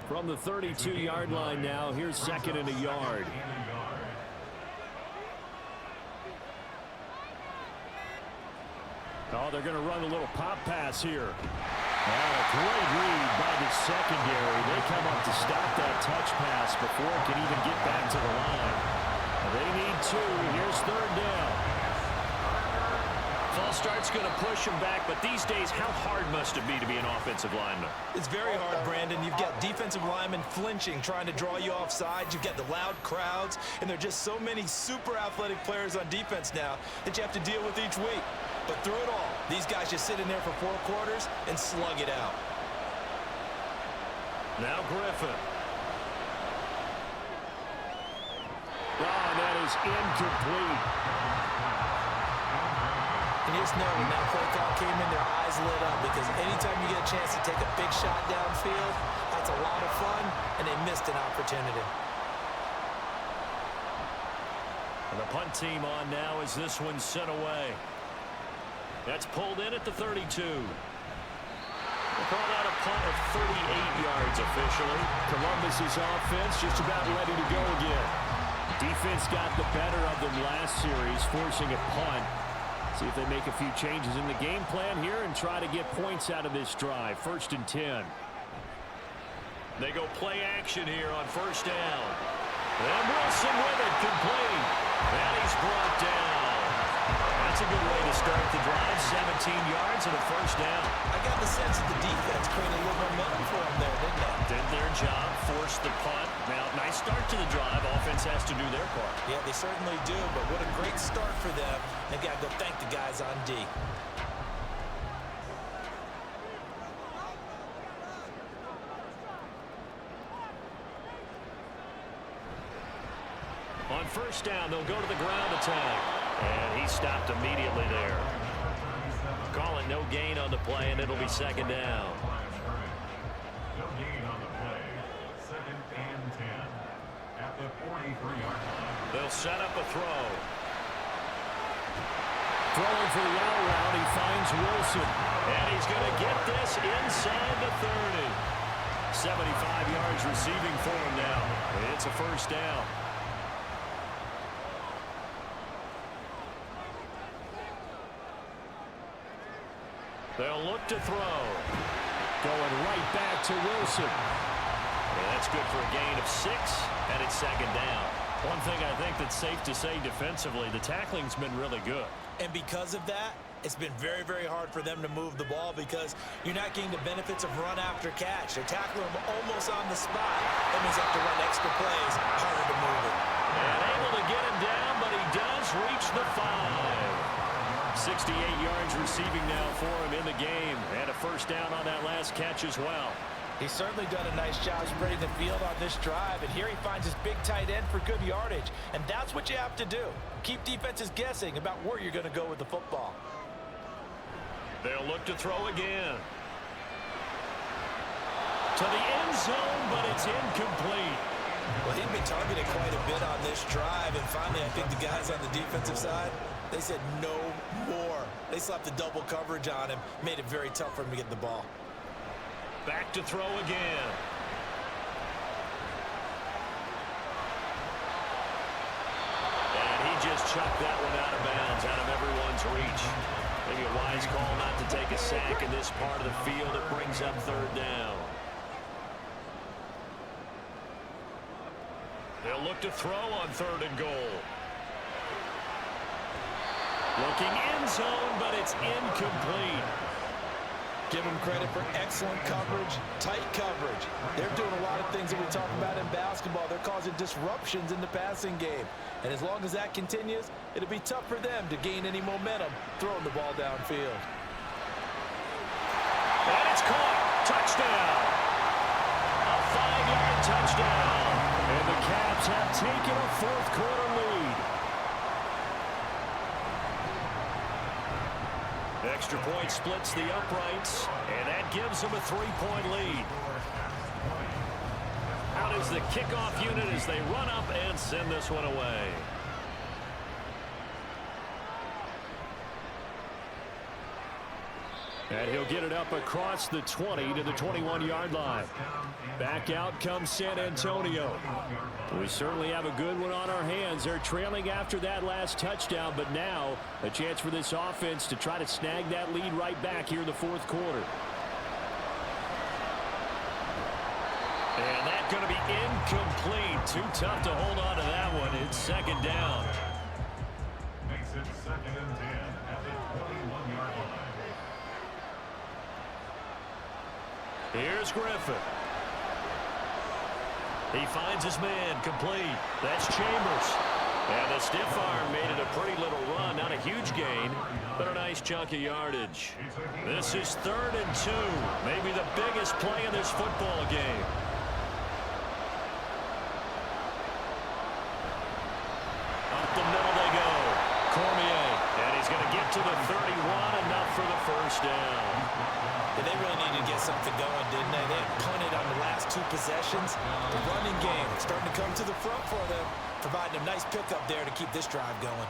From the 32-yard line now, here's 2nd and a yard. Oh, they're going to run a little pop pass here. A great read by the secondary. They come up to stop that touch pass before it can even get back to the line. They need 2. Here's 3rd down. False start's going to push him back, but these days, how hard must it be to be an offensive lineman? It's very hard, Brandon. You've got defensive linemen flinching, trying to draw you off sides. You've got the loud crowds, and there are just so many super athletic players on defense now that you have to deal with each week. But through it all, these guys just sit in there for 4 quarters and slug it out. Now Griffin. That is incomplete. And you just know when that play call came in, their eyes lit up, because anytime you get a chance to take a big shot downfield, that's a lot of fun, and they missed an opportunity. And the punt team on now as this one's sent away. That's pulled in at the 32. They called out a punt of 38 yards officially. Columbus's offense just about ready to go again. Defense got the better of them last series, forcing a punt. See if they make a few changes in the game plan here and try to get points out of this drive. 1st and 10. They go play action here on 1st down. And Wilson with it, complete. And he's brought down. That's a good way to start the drive. 17 yards and a 1st down. I got the sense that the defense created a little momentum for them there, didn't they? Did their job, forced the punt. Now, nice start to the drive. Offense has to do their part. Yeah, they certainly do, but what a great start for them. They got to go thank the guys on D. On 1st down, they'll go to the ground attack. And he stopped immediately there. Call it no gain on the play, and it'll be 2nd down. No gain on the play. 2nd and 10. At the 43-yard line. They'll set up a throw. Throwing for the out route, he finds Wilson. And he's going to get this inside the 30. 75 yards receiving for him now. It's a 1st down. They'll look to throw. Going right back to Wilson. And that's good for a gain of 6, and it's 2nd down. One thing I think that's safe to say defensively, the tackling's been really good. And because of that, it's been very, very hard for them to move the ball, because you're not getting the benefits of run after catch. They're tackling them almost on the spot. That means they have to run extra plays, harder to move it. And able to get him down, but he does reach the 5. 68 yards receiving now for him in the game, and a 1st down on that last catch as well. He's certainly done a nice job spreading the field on this drive, and here he finds his big tight end for good yardage, and that's what you have to do. Keep defenses guessing about where you're going to go with the football. They'll look to throw again. To the end zone, but it's incomplete. Well, he'd been targeted quite a bit on this drive, and finally I think the guys on the defensive side, they said no more. They slapped the double coverage on him, made it very tough for him to get the ball. Back to throw again. And he just chucked that one out of bounds, out of everyone's reach. Maybe a wise call not to take a sack in this part of the field. It brings up 3rd down. They'll look to throw on 3rd and goal. Looking end zone, but it's incomplete. Give them credit for excellent coverage, tight coverage. They're doing a lot of things that we talk about in basketball. They're causing disruptions in the passing game. And as long as that continues, it'll be tough for them to gain any momentum throwing the ball downfield. And it's caught. Touchdown. A 5-yard touchdown. And the Caps have taken a 4th quarter lead. Extra point splits the uprights, and that gives them a 3-point lead. Out is the kickoff unit as they run up and send this one away. And he'll get it up across the 20 to the 21-yard line. Back out comes San Antonio. We certainly have a good one on our hands. They're trailing after that last touchdown, but now a chance for this offense to try to snag that lead right back here in the fourth quarter. And that's going to be incomplete. Too tough to hold on to that one. It's second down. Makes it 2nd and 10 at the 21-yard line. Here's Griffin. He finds his man complete. That's Chambers. And the stiff arm made it a pretty little run. Not a huge gain, but a nice chunk of yardage. This is 3rd and 2. Maybe the biggest play in this football game. Up the middle they go. Cormier. And he's going to get to the 31. Enough for the first down. They really needed to get something going, didn't they? They had punted on the last 2 possessions. The running game starting to come to the front for them, providing a nice pickup there to keep this drive going.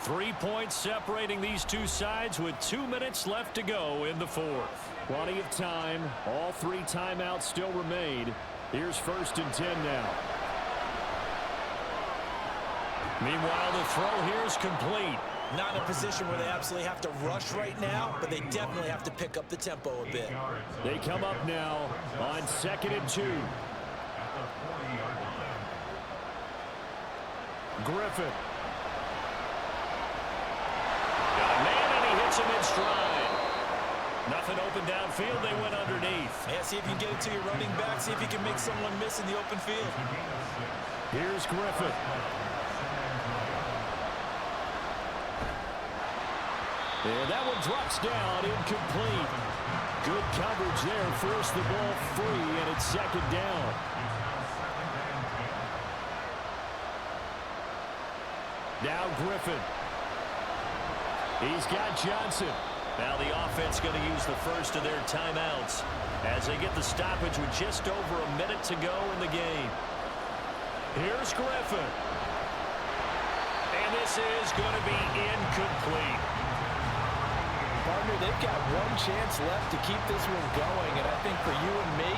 3 points separating these two sides with 2 minutes left to go in the fourth. Plenty of time. All 3 timeouts still remain. Here's 1st and 10 now. Meanwhile, the throw here is complete. Not in a position where they absolutely have to rush right now, but they definitely have to pick up the tempo a bit. They come up now on 2nd and 2. Griffin. Got a man, and he hits him in stride. Nothing open downfield. They went underneath. Yeah, see if you can get it to your running back. See if you can make someone miss in the open field. Here's Griffin. And that one drops down, incomplete. Good coverage there, forced the ball free, and it's 2nd down. Now Griffin. He's got Johnson. Now the offense going to use the first of their timeouts as they get the stoppage with just over a minute to go in the game. Here's Griffin. And this is going to be incomplete. Partner, they've got 1 chance left to keep this one going, and I think for you and me,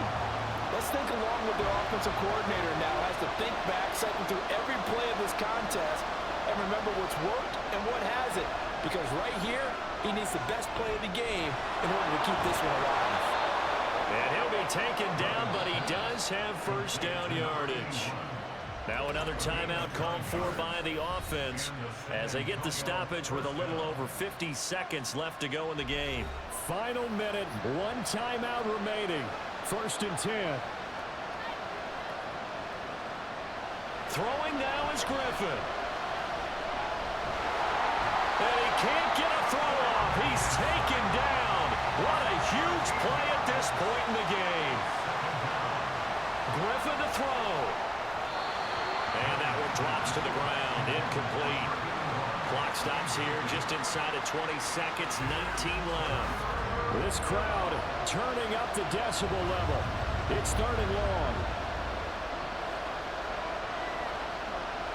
let's think along with their offensive coordinator now has to think back, cycle through every play of this contest, and remember what's worked and what hasn't, because right here, he needs the best play of the game in order to keep this one alive. And he'll be taken down, but he does have first down yardage. Now another timeout called for by the offense as they get the stoppage with a little over 50 seconds left to go in the game. Final minute, 1 timeout remaining. 1st and 10. Throwing now is Griffin. And he can't get a throw off. He's taken down. What a huge play at this point in the game. Griffin to throw. And that one drops to the ground. Incomplete. Clock stops here just inside of 20 seconds. 19 left. This crowd turning up the decibel level. It's 3rd and long.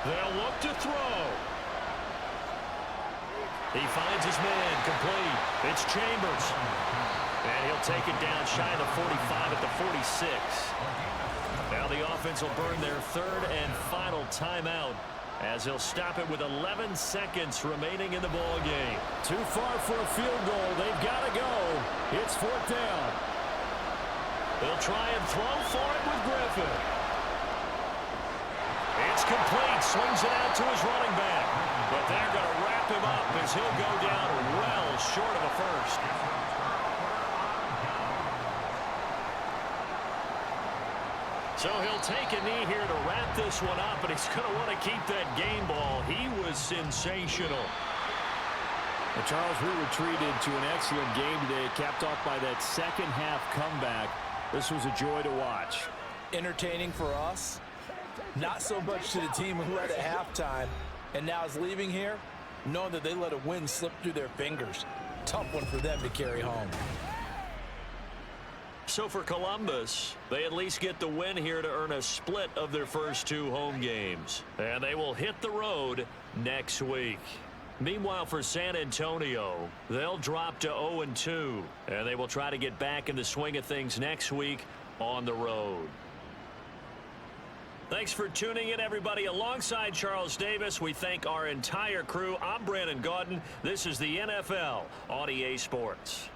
They'll look to throw. He finds his man complete. It's Chambers. And he'll take it down shy of the 45 at the 46. Now the offense will burn their 3rd and final timeout as they'll stop it with 11 seconds remaining in the ball game. Too far for a field goal. They've got to go. It's 4th down. They'll try and throw for it with Griffin. It's complete. Swings it out to his running back. But they're going to wrap him up as he'll go down well short of a first. So he'll take a knee here to wrap this one up, but he's going to want to keep that game ball. He was sensational. And Charles, we were treated to an excellent game today, capped off by that second half comeback. This was a joy to watch. Entertaining for us, not so much to the team who led at halftime and now is leaving here knowing that they let a win slip through their fingers. Tough one for them to carry home. So for Columbus, they at least get the win here to earn a split of their first 2 home games. And they will hit the road next week. Meanwhile, for San Antonio, they'll drop to 0-2, and they will try to get back in the swing of things next week on the road. Thanks for tuning in, everybody. Alongside Charles Davis, we thank our entire crew. I'm Brandon Gaudin. This is the NFL on EA Sports.